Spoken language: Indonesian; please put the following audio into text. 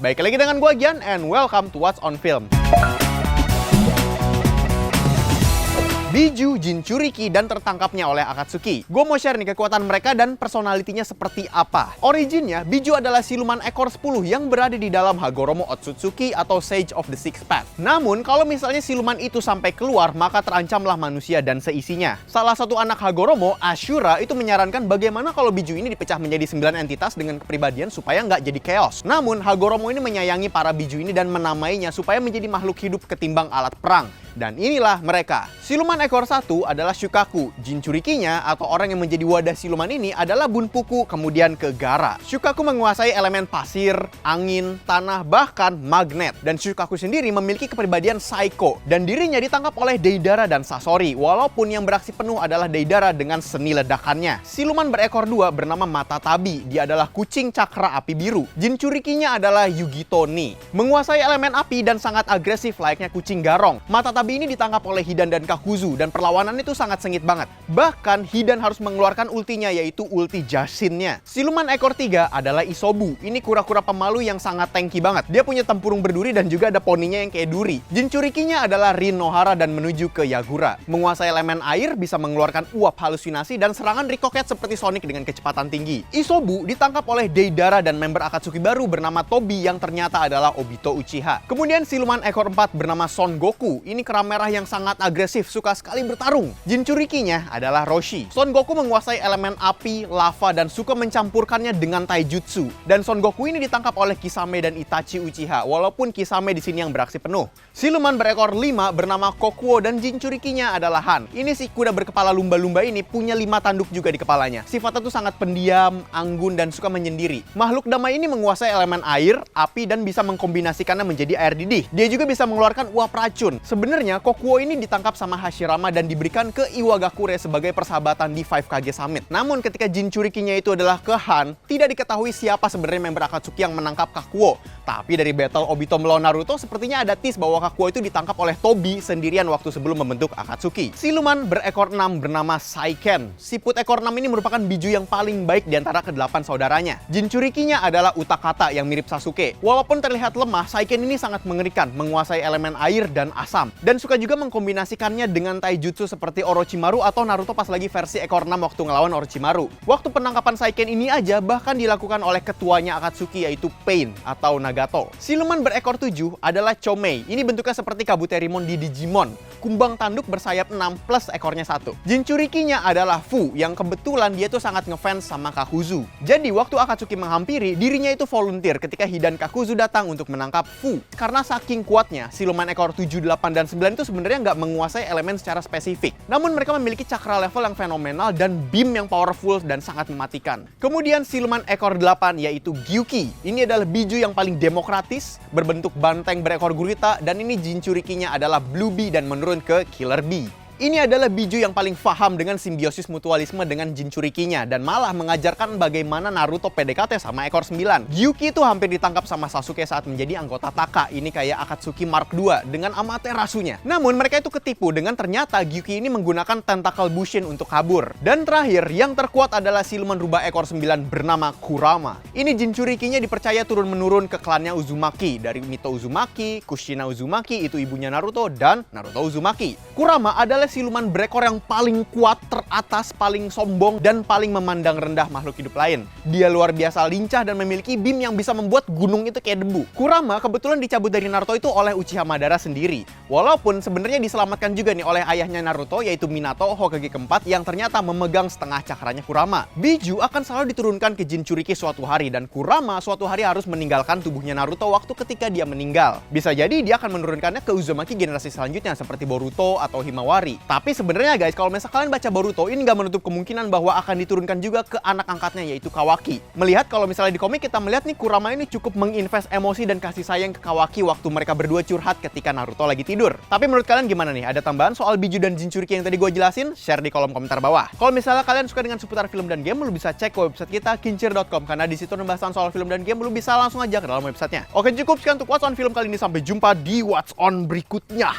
Baik lagi dengan gua Gian, and welcome to What's on Film. Biju, Jinchuriki, dan tertangkapnya oleh Akatsuki. Gue mau share nih kekuatan mereka dan personalitinya seperti apa. Originnya, Biju adalah siluman ekor 10 yang berada di dalam Hagoromo Otsutsuki atau Sage of the Sixth Path. Namun, kalau misalnya siluman itu sampai keluar, maka terancamlah manusia dan seisinya. Salah satu anak Hagoromo, Ashura, itu menyarankan bagaimana kalau Biju ini dipecah menjadi 9 entitas dengan kepribadian supaya nggak jadi chaos. Namun, Hagoromo ini menyayangi para Biju ini dan menamainya supaya menjadi makhluk hidup ketimbang alat perang. Dan inilah mereka. Siluman ekor 1 adalah Shukaku. Jinchurikinya atau orang yang menjadi wadah siluman ini adalah Bunpuku, kemudian ke Gaara. Shukaku menguasai elemen pasir, angin, tanah, bahkan magnet. Dan Shukaku sendiri memiliki kepribadian psycho. Dan dirinya ditangkap oleh Deidara dan Sasori, walaupun yang beraksi penuh adalah Deidara dengan seni ledakannya. Siluman berekor 2 bernama Matatabi. Dia adalah kucing cakra api biru. Jinchurikinya adalah Yugitoni. Menguasai elemen api dan sangat agresif layaknya kucing garong. Matatabi ini ditangkap oleh Hidan dan Kakuzu dan perlawanan itu sangat sengit banget. Bahkan Hidan harus mengeluarkan ultinya yaitu ulti Jashinnya. Siluman ekor 3 adalah Isobu. Ini kura-kura pemalu yang sangat tanky banget. Dia punya tempurung berduri dan juga ada poninya yang kayak duri. Jinchurikinya adalah Rin Nohara dan menuju ke Yagura. Menguasai elemen air, bisa mengeluarkan uap halusinasi dan serangan rikoket seperti Sonic dengan kecepatan tinggi. Isobu ditangkap oleh Deidara dan member Akatsuki baru bernama Tobi yang ternyata adalah Obito Uchiha. Kemudian siluman ekor 4 bernama Son Goku. Ini kerah merah yang sangat agresif, suka sekali bertarung. Jinchurikinya adalah Roshi. Son Goku menguasai elemen api, lava, dan suka mencampurkannya dengan taijutsu. Dan Son Goku ini ditangkap oleh Kisame dan Itachi Uchiha, walaupun Kisame di sini yang beraksi penuh. Siluman berekor 5 bernama Kokuo dan Jinchurikinya adalah Han. Ini si kuda berkepala lumba-lumba ini punya 5 tanduk juga di kepalanya. Sifatnya tuh sangat pendiam, anggun, dan suka menyendiri. Makhluk damai ini menguasai elemen air, api, dan bisa mengkombinasikannya menjadi air didih. Dia juga bisa mengeluarkan uap racun. Sebenarnya Kokuo ini ditangkap sama Hashirama dan diberikan ke Iwagakure sebagai persahabatan di 5Kage Summit. Namun ketika Jinchurikinya itu adalah ke Han, tidak diketahui siapa sebenarnya member Akatsuki yang menangkap Kakuo. Tapi dari battle Obito melawan Naruto, sepertinya ada tease bahwa Kakuo itu ditangkap oleh Tobi sendirian waktu sebelum membentuk Akatsuki. Siluman berekor 6 bernama Saiken. Siput ekor 6 ini merupakan Biju yang paling baik di antara ke-8 saudaranya. Jinchurikinya adalah Utakata yang mirip Sasuke. Walaupun terlihat lemah, Saiken ini sangat mengerikan, menguasai elemen air dan asam. Dan suka juga mengkombinasikannya dengan taijutsu seperti Orochimaru atau Naruto pas lagi versi ekor 6 waktu ngelawan Orochimaru. Waktu penangkapan Saiken ini aja bahkan dilakukan oleh ketuanya Akatsuki yaitu Pain atau Nagato. Siluman berekor 7 adalah Chomei. Ini bentuknya seperti Kabuterimon di Digimon. Kumbang tanduk bersayap 6 plus ekornya 1. Jinchurikinya adalah Fu yang kebetulan dia tuh sangat ngefans sama Kakuzu. Jadi waktu Akatsuki menghampiri, dirinya itu volunteer ketika Hidan Kakuzu datang untuk menangkap Fu. Karena saking kuatnya, siluman ekor 7, 8, dan 9 itu sebenarnya nggak menguasai elemen secara spesifik. Namun mereka memiliki cakra level yang fenomenal dan beam yang powerful dan sangat mematikan. Kemudian siluman ekor 8 yaitu Gyuki. Ini adalah Biju yang paling demokratis, berbentuk banteng berekor gurita, dan ini Jinchurikinya adalah Blue Bee dan menurun ke Killer Bee. Ini adalah Biju yang paling paham dengan simbiosis mutualisme dengan Jinchurikinya dan malah mengajarkan bagaimana Naruto PDKT sama ekor 9. Gyuki itu hampir ditangkap sama Sasuke saat menjadi anggota Taka. Ini kayak Akatsuki Mark II dengan Amaterasunya. Namun mereka itu ketipu dengan ternyata Gyuki ini menggunakan tentacle Bushin untuk kabur. Dan terakhir, yang terkuat adalah siluman rubah ekor 9 bernama Kurama. Ini Jinchurikinya dipercaya turun-menurun ke klannya Uzumaki. Dari Mito Uzumaki, Kushina Uzumaki, itu ibunya Naruto, dan Naruto Uzumaki. Kurama adalah siluman berekor yang paling kuat, teratas, paling sombong, dan paling memandang rendah makhluk hidup lain. Dia luar biasa lincah dan memiliki beam yang bisa membuat gunung itu kayak debu. Kurama kebetulan dicabut dari Naruto itu oleh Uchiha Madara sendiri. Walaupun sebenarnya diselamatkan juga nih oleh ayahnya Naruto yaitu Minato, Hokage keempat, yang ternyata memegang setengah cakranya Kurama. Biju akan selalu diturunkan ke Jinchuriki suatu hari dan Kurama suatu hari harus meninggalkan tubuhnya Naruto waktu ketika dia meninggal. Bisa jadi dia akan menurunkannya ke Uzumaki generasi selanjutnya seperti Boruto atau Himawari. Tapi sebenarnya guys, kalau misalnya kalian baca Boruto, ini nggak menutup kemungkinan bahwa akan diturunkan juga ke anak angkatnya yaitu Kawaki. Melihat kalau misalnya di komik kita melihat nih Kurama ini cukup menginvest emosi dan kasih sayang ke Kawaki waktu mereka berdua curhat ketika Naruto lagi tidur. Tapi menurut kalian gimana nih? Ada tambahan soal Biju dan Jinchuriki yang tadi gue jelasin? Share di kolom komentar bawah. Kalau misalnya kalian suka dengan seputar film dan game, lu bisa cek ke website kita kincir.com karena di situ pembahasan soal film dan game lu bisa langsung aja ke dalam websitenya. Oke, cukup sekian untuk What's on Film kali ini, sampai jumpa di What's on berikutnya.